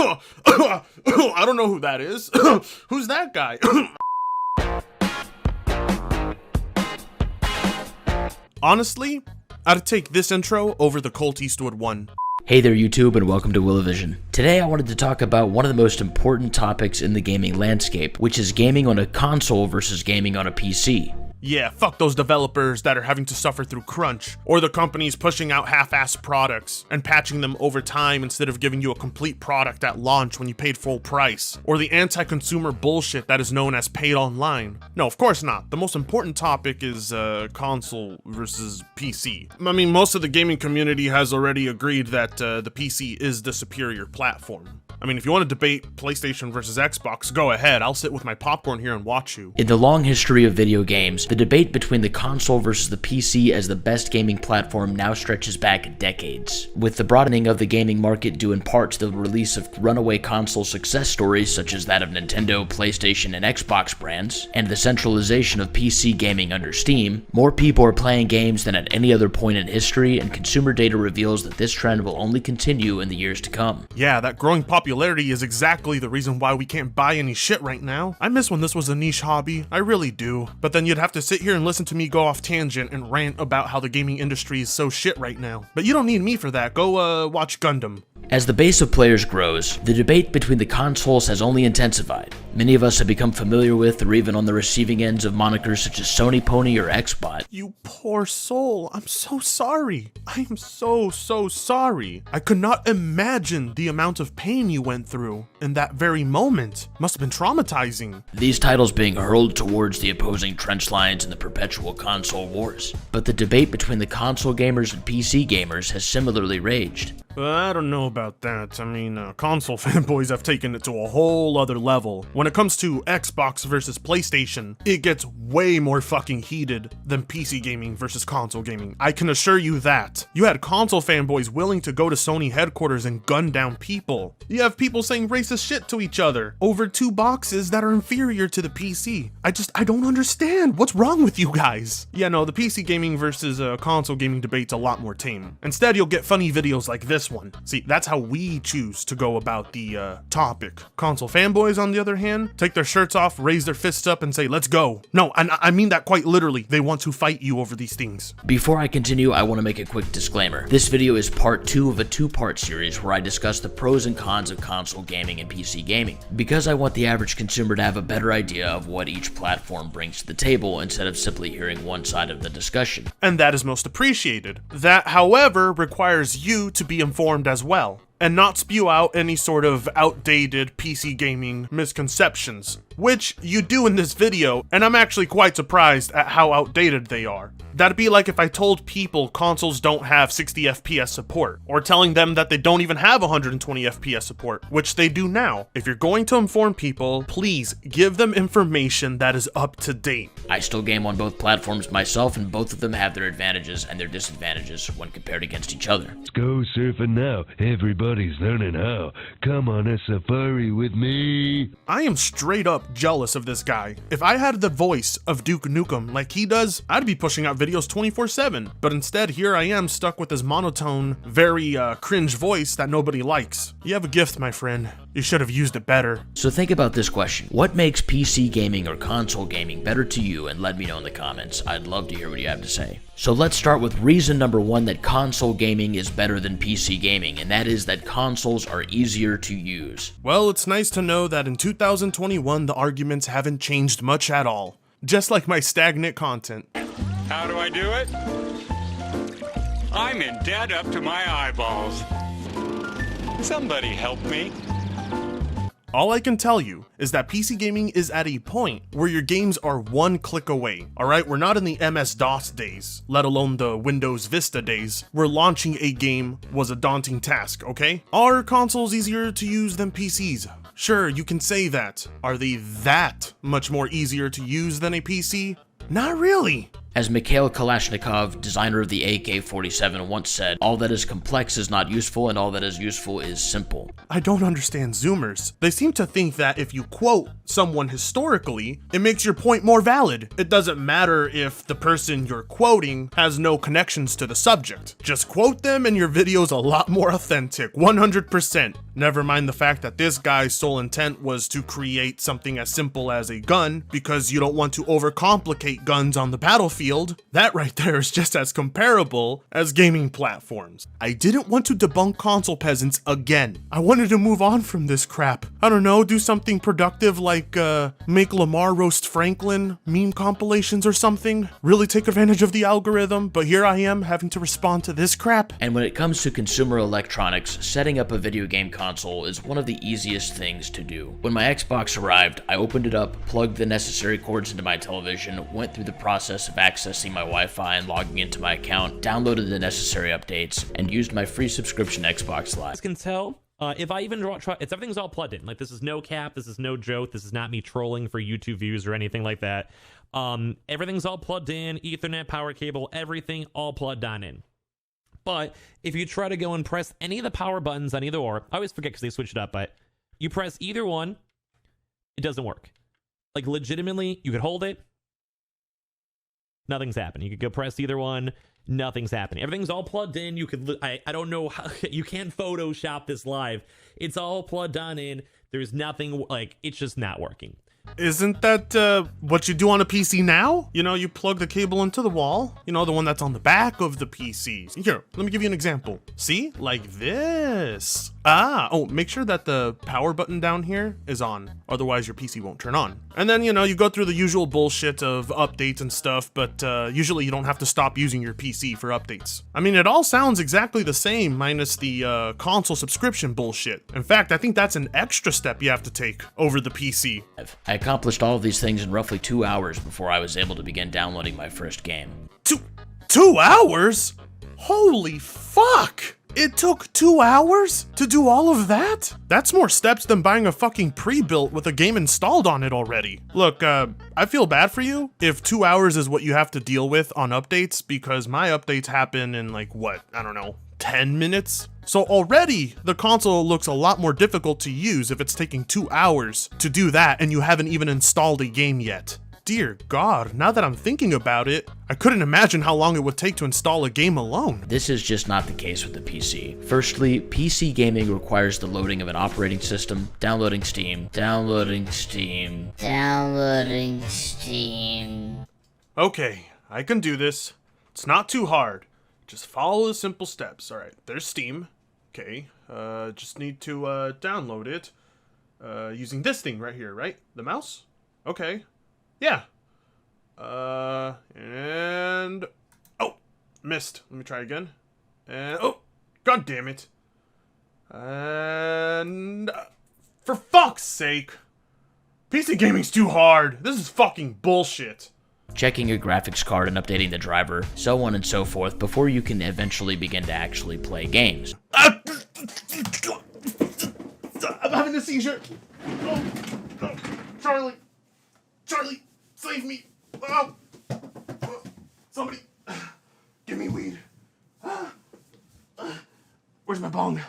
I don't know who that is. Who's that guy? Honestly, I'd take this intro over the Colt Eastwood one. Hey there YouTube and welcome to Willovision. Today I wanted to talk about one of the most important topics in the gaming landscape, which is gaming on a console versus gaming on a PC. Yeah, fuck those developers that are having to suffer through crunch, or the companies pushing out half-assed products and patching them over time instead of giving you a complete product at launch when you paid full price, or the anti-consumer bullshit that is known as paid online. No, of course not. The most important topic is console versus PC. I mean, most of the gaming community has already agreed that the PC is the superior platform. I mean, if you want to debate PlayStation versus Xbox, go ahead. I'll sit with my popcorn here and watch you. In the long history of video games, the debate between the console versus the PC as the best gaming platform now stretches back decades. With the broadening of the gaming market due in part to the release of runaway console success stories such as that of Nintendo, PlayStation, and Xbox brands, and the centralization of PC gaming under Steam, more people are playing games than at any other point in history, and consumer data reveals that this trend will only continue in the years to come. Yeah, that growing popularity is exactly the reason why we can't buy any shit right now. I miss when this was a niche hobby, I really do. But then you'd have to sit here and listen to me go off tangent and rant about how the gaming industry is so shit right now. But you don't need me for that, go watch Gundam. As the base of players grows, the debate between the consoles has only intensified. Many of us have become familiar with or even on the receiving ends of monikers such as Sony Pony or Xbot. You poor soul, I'm so sorry. I am so sorry. I could not imagine the amount of pain you went through in that very moment. Must have been traumatizing. These titles being hurled towards the opposing trench lines in the perpetual console wars. But the debate between the console gamers and PC gamers has similarly raged. I don't know about that. I mean, console fanboys have taken it to a whole other level. When it comes to Xbox versus PlayStation, it gets way more fucking heated than PC gaming versus console gaming. I can assure you that. You had console fanboys willing to go to Sony headquarters and gun down people. You have people saying racist shit to each other over two boxes that are inferior to the PC. I don't understand. What's wrong with you guys? Yeah, no, the PC gaming versus console gaming debate's a lot more tame. Instead, you'll get funny videos like this one. See, that's how we choose to go about the topic. Console fanboys, on the other hand, take their shirts off, raise their fists up, and say, let's go. No, I mean that quite literally. They want to fight you over these things. Before I continue, I want to make a quick disclaimer. This video is part 2 of a 2-part series where I discuss the pros and cons of console gaming and PC gaming, because I want the average consumer to have a better idea of what each platform brings to the table instead of simply hearing one side of the discussion. And that is most appreciated. That, however, requires you to be informed as well, and not spew out any sort of outdated PC gaming misconceptions, which you do in this video, and I'm actually quite surprised at how outdated they are. That'd be like if I told people consoles don't have 60 FPS support, or telling them that they don't even have 120 FPS support, which they do now. If you're going to inform people, please give them information that is up to date. I still game on both platforms myself, and both of them have their advantages and their disadvantages when compared against each other. Let's go surfing now. Everybody's learning how. Come on a safari with me. I am straight up jealous of this guy. If I had the voice of Duke Nukem like he does, I'd be pushing out videos 24/7. But instead, here I am stuck with his monotone, very cringe voice that nobody likes. You have a gift, my friend. You should have used it better. So think about this question. What makes PC gaming or console gaming better to you? And let me know in the comments. I'd love to hear what you have to say. So let's start with reason number 1 that console gaming is better than PC gaming, and that is that consoles are easier to use. Well, it's nice to know that in 2021 the arguments haven't changed much at all. Just like my stagnant content. How do I do it? I'm in debt up to my eyeballs. Somebody help me. All I can tell you is that PC gaming is at a point where your games are one click away, alright? We're not in the MS-DOS days, let alone the Windows Vista days, where launching a game was a daunting task, okay? Are consoles easier to use than PCs? Sure, you can say that. Are they that much more easier to use than a PC? Not really. As Mikhail Kalashnikov, designer of the AK-47, once said, all that is complex is not useful, and all that is useful is simple. I don't understand Zoomers. They seem to think that if you quote someone historically, it makes your point more valid. It doesn't matter if the person you're quoting has no connections to the subject. Just quote them and your video's a lot more authentic, 100%. Never mind the fact that this guy's sole intent was to create something as simple as a gun because you don't want to overcomplicate guns on the battlefield. That right there is just as comparable as gaming platforms. I didn't want to debunk console peasants again. I wanted to move on from this crap. I don't know, do something productive like make Lamar roast Franklin meme compilations or something. Really take advantage of the algorithm, but here I am having to respond to this crap. And when it comes to consumer electronics, setting up a video game console is one of the easiest things to do. When my Xbox arrived, I opened it up, plugged the necessary cords into my television, went through the process of accessing my Wi-Fi and logging into my account, downloaded the necessary updates, and used my free subscription Xbox Live. You can tell if I even try, it's everything's all plugged in. Like, this is no cap, this is no joke, this is not me trolling for YouTube views or anything like that. Everything's all plugged in, Ethernet, power cable, everything all plugged on in. But if you try to go and press any of the power buttons on either or, I always forget because they switch it up, but you press either one, it doesn't work. Like, legitimately, you could hold it, nothing's happening. You could go press either one, nothing's happening. Everything's all plugged in. You could, I don't know how, you can't Photoshop this live. It's all plugged on in. There's nothing, like, it's just not working. Isn't that what you do on a PC now? You know, you plug the cable into the wall, you know, the one that's on the back of the PC. Here, let me give you an example. See? Like this. Oh, make sure that the power button down here is on, otherwise your PC won't turn on. And then, you know, you go through the usual bullshit of updates and stuff, but usually you don't have to stop using your PC for updates. I mean, it all sounds exactly the same, minus the console subscription bullshit. In fact, I think that's an extra step you have to take over the PC. I accomplished all of these things in roughly 2 hours before I was able to begin downloading my first game. 2 hours? Holy fuck! It took 2 hours to do all of that? That's more steps than buying a fucking pre-built with a game installed on it already. Look, I feel bad for you if 2 hours is what you have to deal with on updates, because my updates happen in like, what, I don't know, 10 minutes? So already, the console looks a lot more difficult to use if it's taking 2 hours to do that and you haven't even installed a game yet. Dear God, now that I'm thinking about it, I couldn't imagine how long it would take to install a game alone. This is just not the case with the PC. Firstly, PC gaming requires the loading of an operating system, downloading Steam. Okay, I can do this. It's not too hard. Just follow the simple steps. All right, there's Steam. Okay, just need to download it using this thing right here, right? The mouse? Okay. Yeah. And oh, missed. Let me try again. And oh, God damn it. And for fuck's sake, PC gaming's too hard. This is fucking bullshit. Checking your graphics card and updating the driver, so on and so forth, before you can eventually begin to actually play games. I'm having a seizure. Oh, Charlie, save me. Oh. Somebody, give me weed. Where's my bong?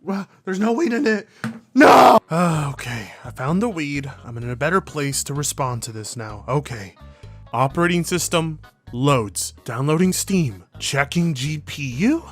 Well, there's no weed in it. No! Okay, I found the weed. I'm in a better place to respond to this now. Okay. Operating system, loads. Downloading Steam. Checking GPU?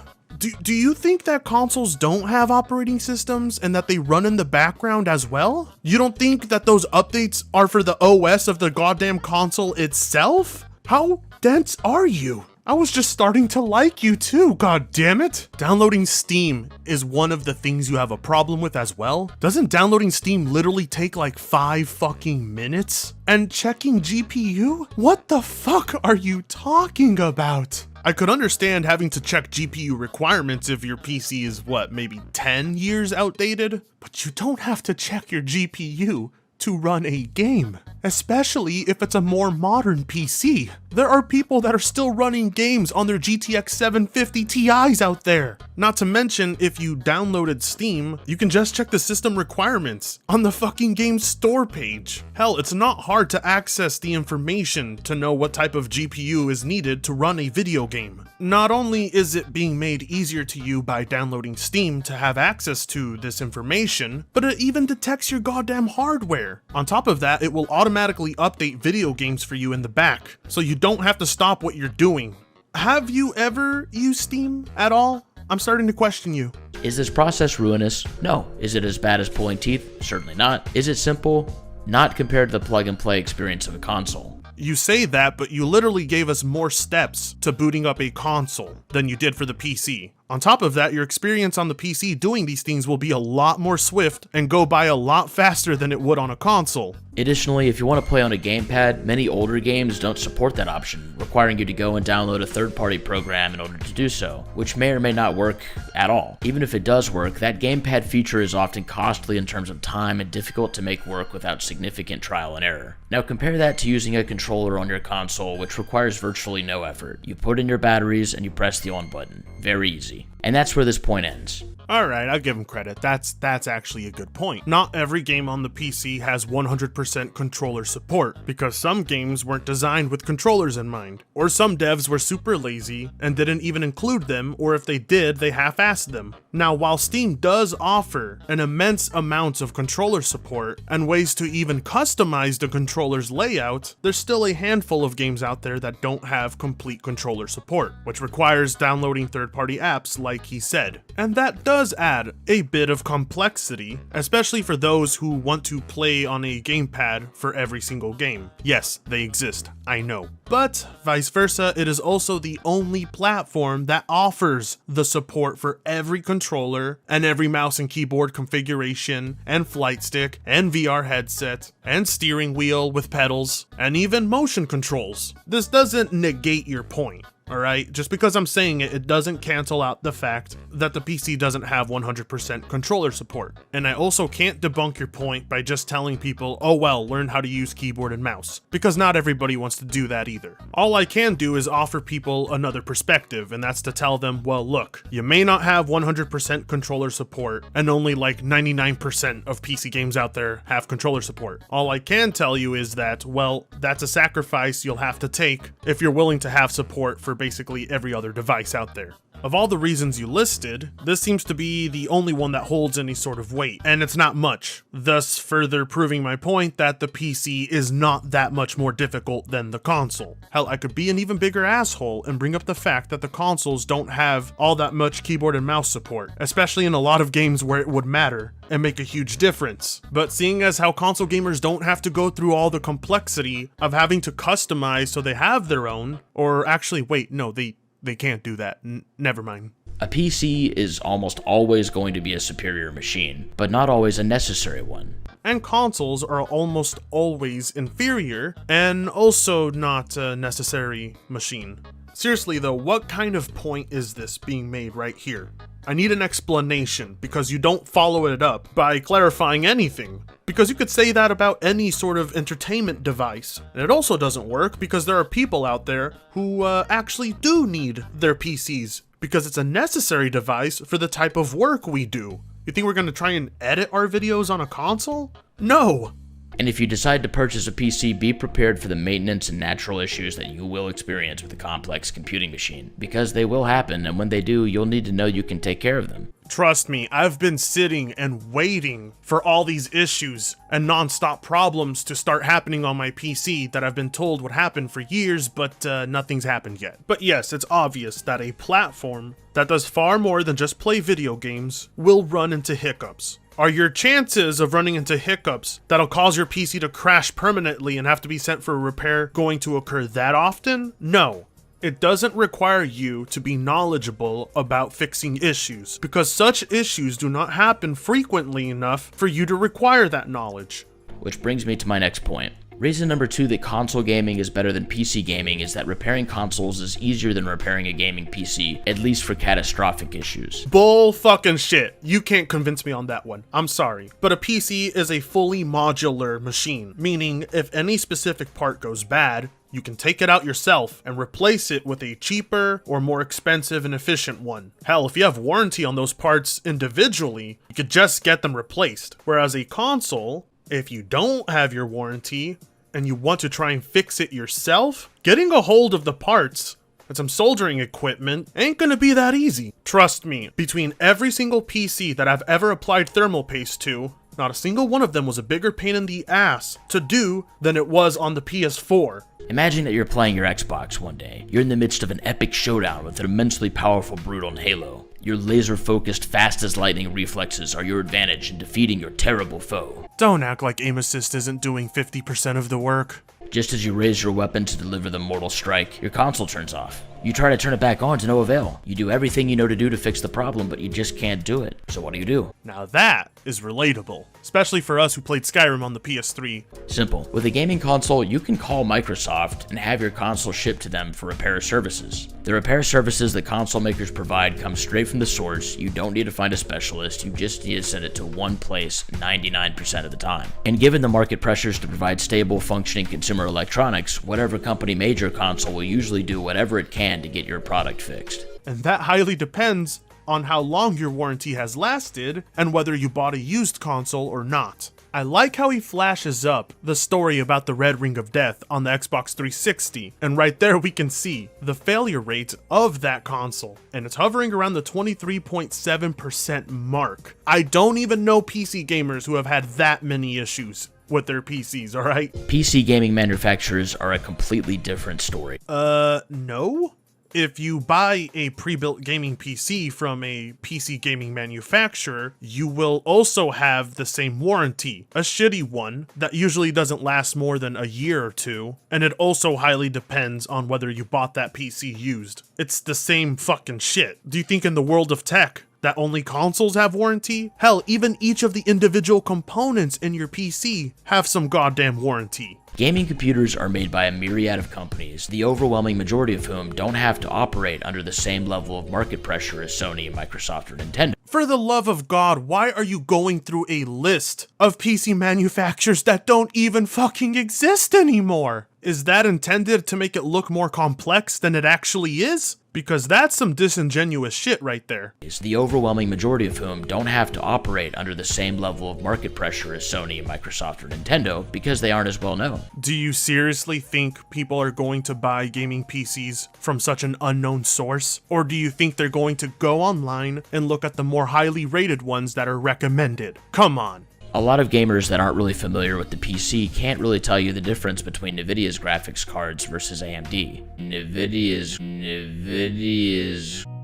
Do you think that consoles don't have operating systems and that they run in the background as well? You don't think that those updates are for the OS of the goddamn console itself? How dense are you? I was just starting to like you too, god damn it. Downloading Steam is one of the things you have a problem with as well. Doesn't downloading Steam literally take like 5 fucking minutes? And checking GPU? What the fuck are you talking about? I could understand having to check GPU requirements if your PC is, what, maybe 10 years outdated? But you don't have to check your GPU to run a game, especially if it's a more modern PC. There are people that are still running games on their GTX 750 Ti's out there. Not to mention, if you downloaded Steam, you can just check the system requirements on the fucking game store page. Hell, it's not hard to access the information to know what type of GPU is needed to run a video game. Not only is it being made easier to you by downloading Steam to have access to this information, but it even detects your goddamn hardware. On top of that, it will automatically update video games for you in the back, so you don't have to stop what you're doing. Have you ever used Steam at all? I'm starting to question you. Is this process ruinous? No. Is it as bad as pulling teeth? Certainly not. Is it simple? Not compared to the plug-and-play experience of a console. You say that, but you literally gave us more steps to booting up a console than you did for the PC. On top of that, your experience on the PC doing these things will be a lot more swift and go by a lot faster than it would on a console. Additionally, if you want to play on a gamepad, many older games don't support that option, requiring you to go and download a third-party program in order to do so, which may or may not work at all. Even if it does work, that gamepad feature is often costly in terms of time and difficult to make work without significant trial and error. Now compare that to using a controller on your console, which requires virtually no effort. You put in your batteries and you press the on button. Very easy. And that's where this point ends. Alright, I'll give him credit. That's actually a good point. Not every game on the PC has 100% controller support, because some games weren't designed with controllers in mind. Or some devs were super lazy and didn't even include them, or if they did, they half-assed them. Now, while Steam does offer an immense amount of controller support and ways to even customize the controller's layout, there's still a handful of games out there that don't have complete controller support, which requires downloading third-party apps like he said. And that does add a bit of complexity, especially for those who want to play on a gamepad for every single game. Yes, they exist, I know. But vice versa, it is also the only platform that offers the support for every controller and every mouse and keyboard configuration and flight stick and VR headset and steering wheel with pedals and even motion controls. This doesn't negate your point. Alright, just because I'm saying it, it doesn't cancel out the fact that the PC doesn't have 100% controller support. And I also can't debunk your point by just telling people, oh well, learn how to use keyboard and mouse, because not everybody wants to do that either. All I can do is offer people another perspective, and that's to tell them, well look, you may not have 100% controller support, and only like 99% of PC games out there have controller support. All I can tell you is that, well, that's a sacrifice you'll have to take if you're willing to have support for basically every other device out there. Of all the reasons you listed, this seems to be the only one that holds any sort of weight, and it's not much, thus further proving my point that the PC is not that much more difficult than the console. Hell, I could be an even bigger asshole and bring up the fact that the consoles don't have all that much keyboard and mouse support, especially in a lot of games where it would matter and make a huge difference. But seeing as how console gamers don't have to go through all the complexity of having to customize so they have their own, or actually wait, no, they can't do that. Never mind. A PC is almost always going to be a superior machine, but not always a necessary one. And consoles are almost always inferior, and also not a necessary machine. Seriously though, what kind of point is this being made right here? I need an explanation, because you don't follow it up by clarifying anything. Because you could say that about any sort of entertainment device. And it also doesn't work because there are people out there who actually do need their PCs, because it's a necessary device for the type of work we do. You think we're going to try and edit our videos on a console? No! And if you decide to purchase a PC, be prepared for the maintenance and natural issues that you will experience with a complex computing machine, because they will happen, and when they do, you'll need to know you can take care of them. Trust me, I've been sitting and waiting for all these issues and non-stop problems to start happening on my PC that I've been told would happen for years, but nothing's happened yet. But yes, it's obvious that a platform that does far more than just play video games will run into hiccups. Are your chances of running into hiccups that'll cause your PC to crash permanently and have to be sent for a repair going to occur that often? No. It doesn't require you to be knowledgeable about fixing issues, because such issues do not happen frequently enough for you to require that knowledge. Which brings me to my next point. Reason number 2 that console gaming is better than PC gaming is that repairing consoles is easier than repairing a gaming PC, at least for catastrophic issues. Bull fucking shit. You can't convince me on that one. I'm sorry. But a PC is a fully modular machine, meaning if any specific part goes bad, you can take it out yourself and replace it with a cheaper or more expensive and efficient one. Hell, if you have warranty on those parts individually, you could just get them replaced. Whereas a console, if you don't have your warranty and you want to try and fix it yourself, getting a hold of the parts and some soldering equipment ain't gonna be that easy. Trust me, between every single PC that I've ever applied thermal paste to, Not a single one of them was a bigger pain in the ass to do than it was on the PS4. Imagine that you're playing your Xbox one day. You're in the midst of an epic showdown with an immensely powerful brute on Halo. Your laser-focused, fast-as-lightning reflexes are your advantage in defeating your terrible foe. Don't act like aim assist isn't doing 50% of the work. Just as you raise your weapon to deliver the mortal strike, your console turns off. You try to turn it back on to no avail. You do everything you know to do to fix the problem, but you just can't do it. So what do? Now that is relatable, especially for us who played Skyrim on the PS3. Simple. With a gaming console, you can call Microsoft and have your console shipped to them for repair services. The repair services that console makers provide come straight from the source. You don't need to find a specialist, you just need to send it to one place 99% of the time. And given the market pressures to provide stable, functioning consumer electronics, whatever company made your console will usually do whatever it can to get your product fixed. And that highly depends on how long your warranty has lasted and whether you bought a used console or not. I like how he flashes up the story about the Red Ring of Death on the Xbox 360, and right there we can see the failure rate of that console, and it's hovering around the 23.7% mark. I don't even know PC gamers who have had that many issues with their PCs, alright? PC gaming manufacturers are a completely different story. No? If you buy a pre-built gaming PC from a PC gaming manufacturer, you will also have the same warranty, a shitty one that usually doesn't last more than a year or two, and it also highly depends on whether you bought that PC used. It's the same fucking shit. Do you think in the world of tech that only consoles have warranty? Hell, even each of the individual components in your PC have some goddamn warranty. Gaming computers are made by a myriad of companies, the overwhelming majority of whom don't have to operate under the same level of market pressure as Sony, Microsoft, or Nintendo. For the love of God, why are you going through a list of PC manufacturers that don't even fucking exist anymore? Is that intended to make it look more complex than it actually is? Because that's some disingenuous shit right there. The overwhelming majority of whom don't have to operate under the same level of market pressure as Sony, Microsoft, or Nintendo because they aren't as well known. Do you seriously think people are going to buy gaming PCs from such an unknown source? Or do you think they're going to go online and look at the more highly rated ones that are recommended? Come on. A lot of gamers that aren't really familiar with the PC can't really tell you the difference between Nvidia's graphics cards versus AMD. Nvidia's...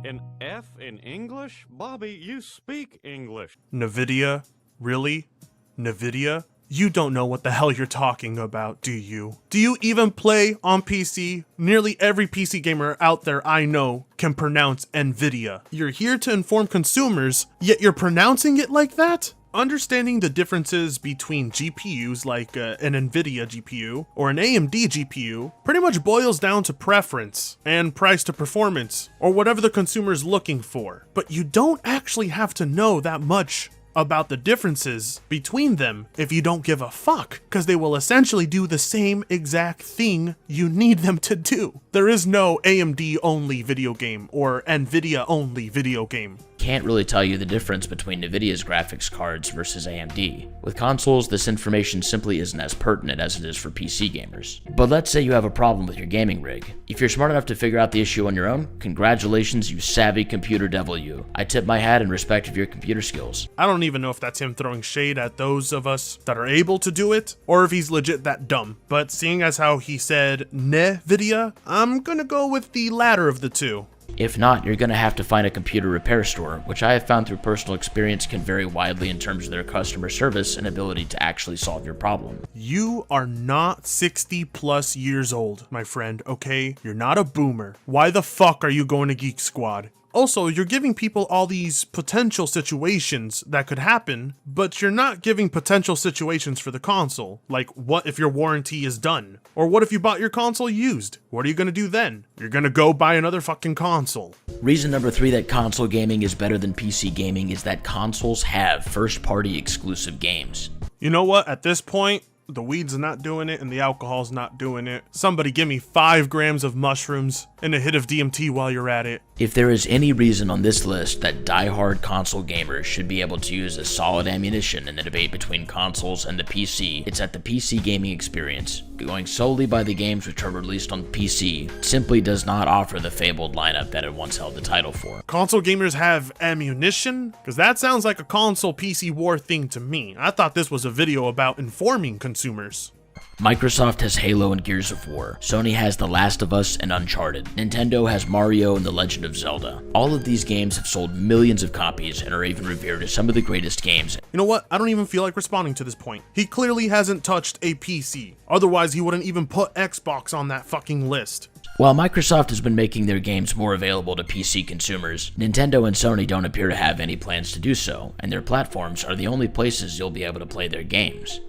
An F in English? Bobby, you speak English. Nvidia? Really? Nvidia? You don't know what the hell you're talking about, do you? Do you even play on PC? Nearly every PC gamer out there I know can pronounce Nvidia. You're here to inform consumers, yet you're pronouncing it like that? Understanding the differences between GPUs like an Nvidia GPU or an AMD GPU pretty much boils down to preference and price to performance or whatever the consumer is looking for. But you don't actually have to know that much about the differences between them if you don't give a fuck, because they will essentially do the same exact thing you need them to do. There is no AMD only video game or Nvidia only video game. Can't really tell you the difference between Nvidia's graphics cards versus AMD. With consoles, this information simply isn't as pertinent as it is for PC gamers. But let's say you have a problem with your gaming rig. If you're smart enough to figure out the issue on your own, congratulations, you savvy computer devil you. I tip my hat in respect of your computer skills. I don't even know if that's him throwing shade at those of us that are able to do it, or if he's legit that dumb. But seeing as how he said Nvidia, I'm gonna go with the latter of the two. If not, you're going to have to find a computer repair store, which I have found through personal experience can vary widely in terms of their customer service and ability to actually solve your problem. You are not 60 plus years old, my friend, okay? You're not a boomer. Why the fuck are you going to Geek Squad? Also, you're giving people all these potential situations that could happen, but you're not giving potential situations for the console. Like, what if your warranty is done? Or what if you bought your console used? What are you gonna do then? You're gonna go buy another fucking console. Reason number 3 that console gaming is better than PC gaming is that consoles have first-party exclusive games. You know what? At this point, the weed's not doing it and the alcohol's not doing it. Somebody give me 5 grams of mushrooms and a hit of DMT while you're at it. If there is any reason on this list that die-hard console gamers should be able to use as solid ammunition in the debate between consoles and the PC, it's that the PC gaming experience going solely by the games which are released on PC simply does not offer the fabled lineup that it once held the title for. Console gamers have ammunition? Because that sounds like a console PC war thing to me. I thought this was a video about informing consumers. Microsoft has Halo and Gears of War. Sony has The Last of Us and Uncharted. Nintendo has Mario and The Legend of Zelda. All of these games have sold millions of copies and are even revered as some of the greatest games. You know what? I don't even feel like responding to this point. He clearly hasn't touched a PC. Otherwise, he wouldn't even put Xbox on that fucking list. While Microsoft has been making their games more available to PC consumers, Nintendo and Sony don't appear to have any plans to do so, and their platforms are the only places you'll be able to play their games.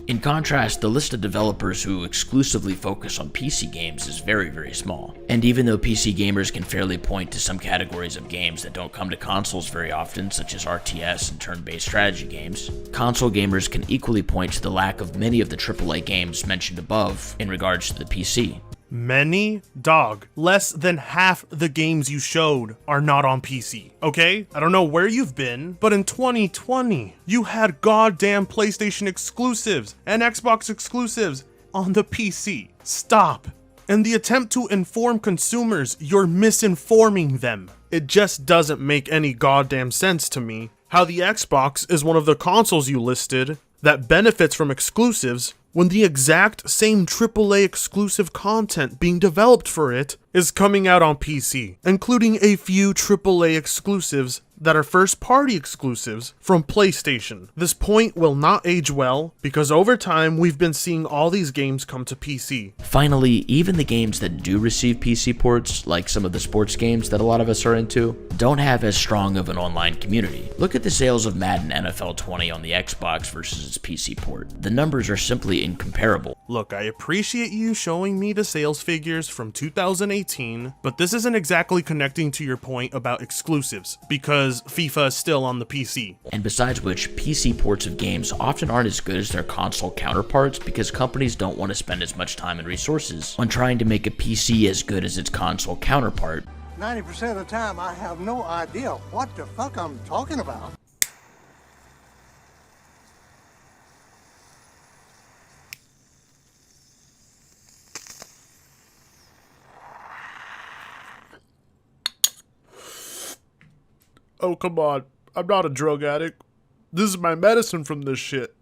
In contrast, the list of developers who exclusively focus on PC games is very, very small. And even though PC gamers can fairly point to some categories of games that don't come to consoles very often, such as RTS and turn-based strategy games, console gamers can equally point to the lack of many of the AAA games mentioned above in regards to the PC. Many? Dog. Less than half the games you showed are not on PC, okay? I don't know where you've been, but in 2020, you had goddamn PlayStation exclusives and Xbox exclusives on the PC. Stop. In the attempt to inform consumers, you're misinforming them. It just doesn't make any goddamn sense to me how the Xbox is one of the consoles you listed that benefits from exclusives when the exact same AAA exclusive content being developed for it is coming out on PC, including a few AAA exclusives that are first-party exclusives from PlayStation. This point will not age well because over time we've been seeing all these games come to PC. Finally, even the games that do receive PC ports, like some of the sports games that a lot of us are into, don't have as strong of an online community. Look at the sales of Madden NFL 20 on the Xbox versus its PC port. The numbers are simply incomparable. Look, I appreciate you showing me the sales figures from 2018, but this isn't exactly connecting to your point about exclusives, because FIFA is still on the PC. And besides which, PC ports of games often aren't as good as their console counterparts because companies don't want to spend as much time and resources on trying to make a PC as good as its console counterpart. 90% of the time, I have no idea what the fuck I'm talking about. Oh, come on. I'm not a drug addict. This is my medicine from this shit.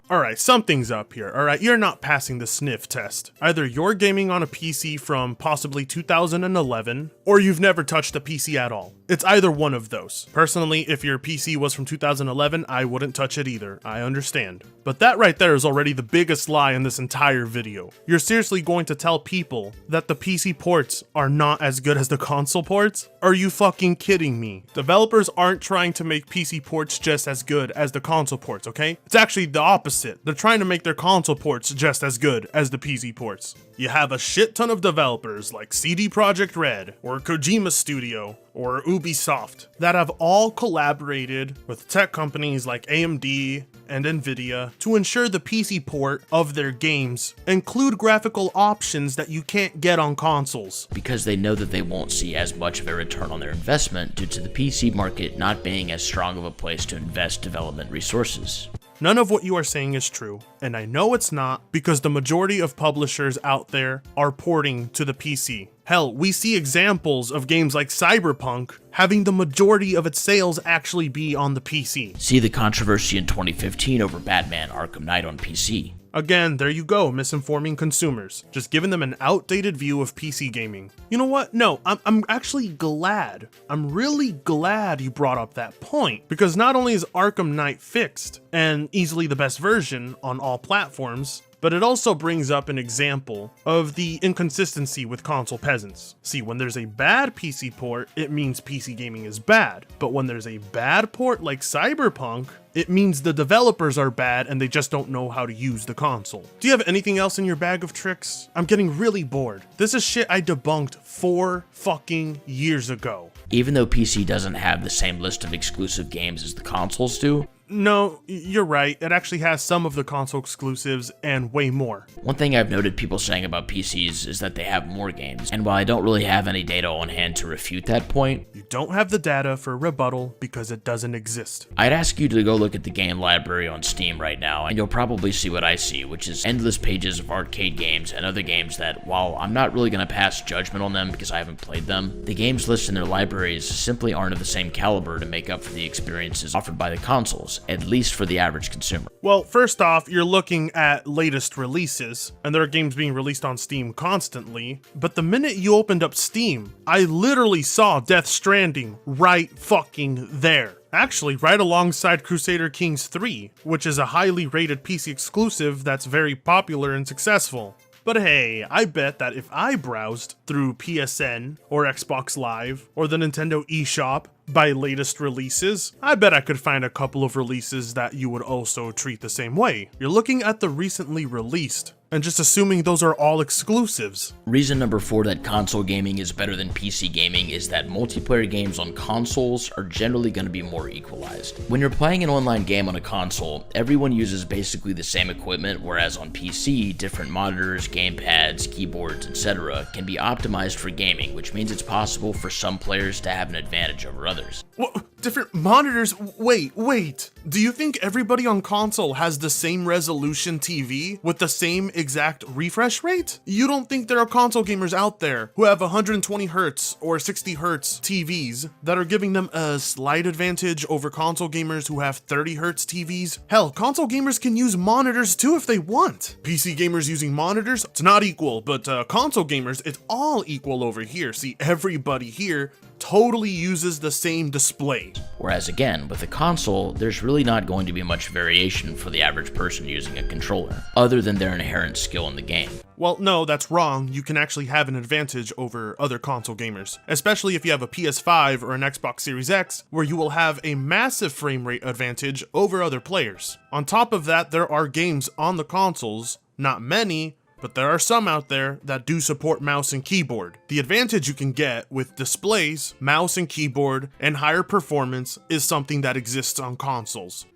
Alright, something's up here, alright? You're not passing the sniff test. Either you're gaming on a PC from possibly 2011, or you've never touched a PC at all. It's either one of those. Personally, if your PC was from 2011, I wouldn't touch it either. I understand. But that right there is already the biggest lie in this entire video. You're seriously going to tell people that the PC ports are not as good as the console ports? Are you fucking kidding me? Developers aren't trying to make PC ports just as good as the console ports, okay? It's actually the opposite. They're trying to make their console ports just as good as the PC ports. You have a shit ton of developers like CD Projekt Red, or Kojima Studio, or Ubisoft that have all collaborated with tech companies like AMD and Nvidia to ensure the PC port of their games include graphical options that you can't get on consoles. Because they know that they won't see as much of a return on their investment due to the PC market not being as strong of a place to invest development resources. None of what you are saying is true, and I know it's not because the majority of publishers out there are porting to the PC. Hell, we see examples of games like Cyberpunk having the majority of its sales actually be on the PC. See the controversy in 2015 over Batman Arkham Knight on PC. Again, there you go, misinforming consumers. Just giving them an outdated view of PC gaming. You know what? No, I'm actually glad. I'm really glad you brought up that point. Because not only is Arkham Knight fixed, and easily the best version on all platforms, but it also brings up an example of the inconsistency with console peasants. See, when there's a bad PC port, it means PC gaming is bad. But when there's a bad port like Cyberpunk, it means the developers are bad and they just don't know how to use the console. Do you have anything else in your bag of tricks? I'm getting really bored. This is shit I debunked 4 fucking years ago. Even though PC doesn't have the same list of exclusive games as the consoles do, No, you're right. It actually has some of the console exclusives and way more. One thing I've noted people saying about PCs is that they have more games, and while I don't really have any data on hand to refute that point, You don't have the data for rebuttal because it doesn't exist. I'd ask you to go look at the game library on Steam right now, and you'll probably see what I see, which is endless pages of arcade games and other games that, while I'm not really going to pass judgment on them because I haven't played them, the games listed in their libraries simply aren't of the same caliber to make up for the experiences offered by the consoles, at least for the average consumer. Well, first off, you're looking at latest releases, and there are games being released on Steam constantly, but the minute you opened up Steam, I literally saw Death Stranding right fucking there. Actually, right alongside Crusader Kings 3, which is a highly rated PC exclusive that's very popular and successful. But hey, I bet that if I browsed through PSN or Xbox Live or the Nintendo eShop by latest releases, I bet I could find a couple of releases that you would also treat the same way. You're looking at the recently released, and just assuming those are all exclusives. Reason number 4 that console gaming is better than PC gaming is that multiplayer games on consoles are generally going to be more equalized. When you're playing an online game on a console, everyone uses basically the same equipment, whereas on PC, different monitors, gamepads, keyboards, etc. can be optimized for gaming, which means it's possible for some players to have an advantage over others. What? Different monitors? Wait. Do you think everybody on console has the same resolution TV with the same exact refresh rate? You don't think there are console gamers out there who have 120 hertz or 60 hertz TVs that are giving them a slight advantage over console gamers who have 30 hertz TVs? Hell, console gamers can use monitors too if they want. PC gamers using monitors, it's not equal, but console gamers, it's all equal over here. See, everybody here totally uses the same display. Whereas again, with a console, there's really not going to be much variation for the average person using a controller, other than their inherent skill in the game. Well, no, that's wrong. You can actually have an advantage over other console gamers, especially if you have a PS5 or an Xbox Series X, where you will have a massive frame rate advantage over other players. On top of that, there are games on the consoles, not many, but there are some out there that do support mouse and keyboard. The advantage you can get with displays, mouse and keyboard, and higher performance is something that exists on consoles.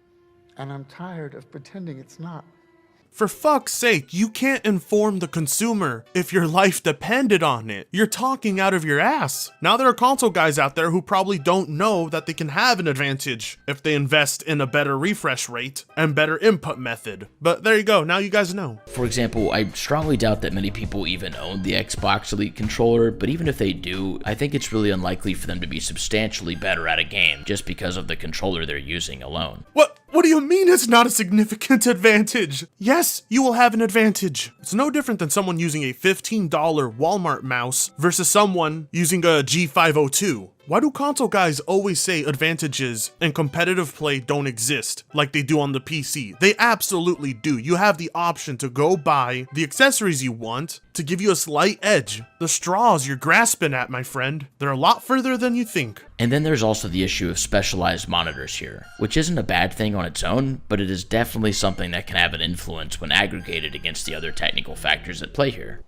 And I'm tired of pretending it's not. For fuck's sake, you can't inform the consumer if your life depended on it. You're talking out of your ass. Now there are console guys out there who probably don't know that they can have an advantage if they invest in a better refresh rate and better input method. But there you go, now you guys know. For example, I strongly doubt that many people even own the Xbox Elite controller, but even if they do, I think it's really unlikely for them to be substantially better at a game just because of the controller they're using alone. What do you mean it's not a significant advantage? Yes, you will have an advantage. It's no different than someone using a $15 Walmart mouse versus someone using a G502. Why do console guys always say advantages in competitive play don't exist like they do on the PC? They absolutely do. You have the option to go buy the accessories you want to give you a slight edge. The straws you're grasping at, my friend, they're a lot further than you think. And then there's also the issue of specialized monitors here, which isn't a bad thing on its own, but it is definitely something that can have an influence when aggregated against the other technical factors at play here.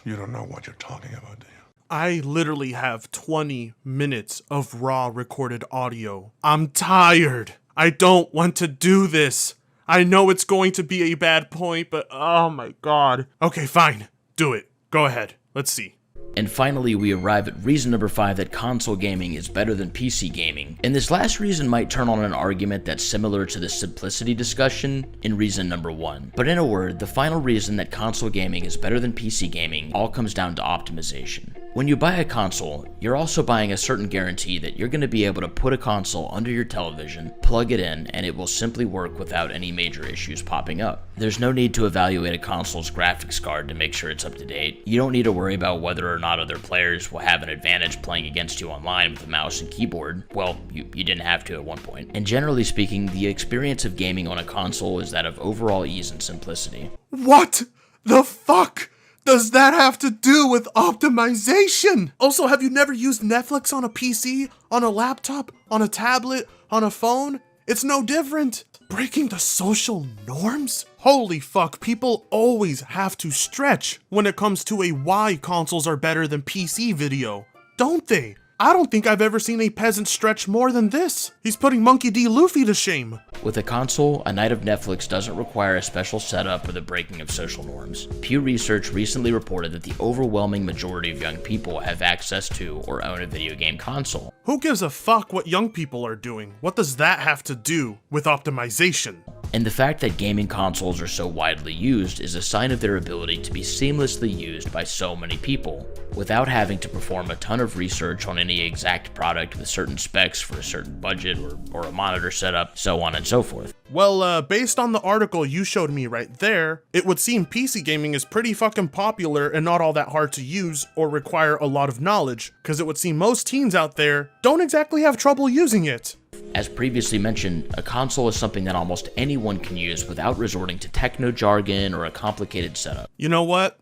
You don't know what you're talking about, do you? I literally have 20 minutes of raw recorded audio. I'm tired. I don't want to do this. I know it's going to be a bad point, but oh my god. Okay, fine. Do it. Go ahead. Let's see. And finally, we arrive at reason number 5 that console gaming is better than PC gaming. And this last reason might turn on an argument that's similar to the simplicity discussion in reason number 1. But in a word, the final reason that console gaming is better than PC gaming all comes down to optimization. When you buy a console, you're also buying a certain guarantee that you're going to be able to put a console under your television, plug it in, and it will simply work without any major issues popping up. There's no need to evaluate a console's graphics card to make sure it's up to date. You don't need to worry about whether or not other players will have an advantage playing against you online with a mouse and keyboard. Well, you didn't have to at one point. And generally speaking, the experience of gaming on a console is that of overall ease and simplicity. What the fuck does that have to do with optimization? Also, have you never used Netflix on a PC, on a laptop, on a tablet, on a phone? It's no different. Breaking the social norms? Holy fuck, people always have to stretch when it comes to a why consoles are better than PC video, don't they? I don't think I've ever seen a peasant stretch more than this. He's putting Monkey D. Luffy to shame. With a console, a night of Netflix doesn't require a special setup or the breaking of social norms. Pew Research recently reported that the overwhelming majority of young people have access to or own a video game console. Who gives a fuck what young people are doing? What does that have to do with optimization? And the fact that gaming consoles are so widely used is a sign of their ability to be seamlessly used by so many people, without having to perform a ton of research on any exact product with certain specs for a certain budget or a monitor setup, so on and so forth. Well, based on the article you showed me right there, it would seem PC gaming is pretty fucking popular and not all that hard to use or require a lot of knowledge, because it would seem most teens out there don't exactly have trouble using it. As previously mentioned, a console is something that almost anyone can use without resorting to techno jargon or a complicated setup. You know what?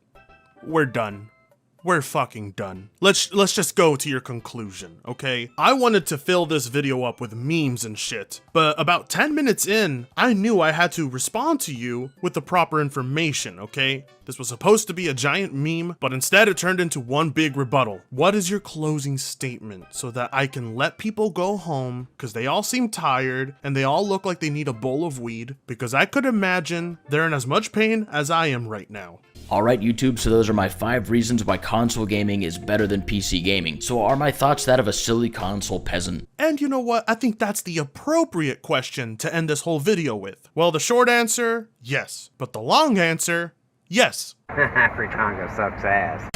We're done. We're fucking done. Let's just go to your conclusion, okay? I wanted to fill this video up with memes and shit, but about 10 minutes in, I knew I had to respond to you with the proper information, okay? This was supposed to be a giant meme, but instead it turned into one big rebuttal. What is your closing statement so that I can let people go home, because they all seem tired and they all look like they need a bowl of weed, because I could imagine they're in as much pain as I am right now. Alright YouTube, so those are my 5 reasons why console gaming is better than PC gaming. So are my thoughts that of a silly console peasant? And you know what? I think that's the appropriate question to end this whole video with. Well, the short answer, yes. But the long answer, yes. Fritanga sucks ass.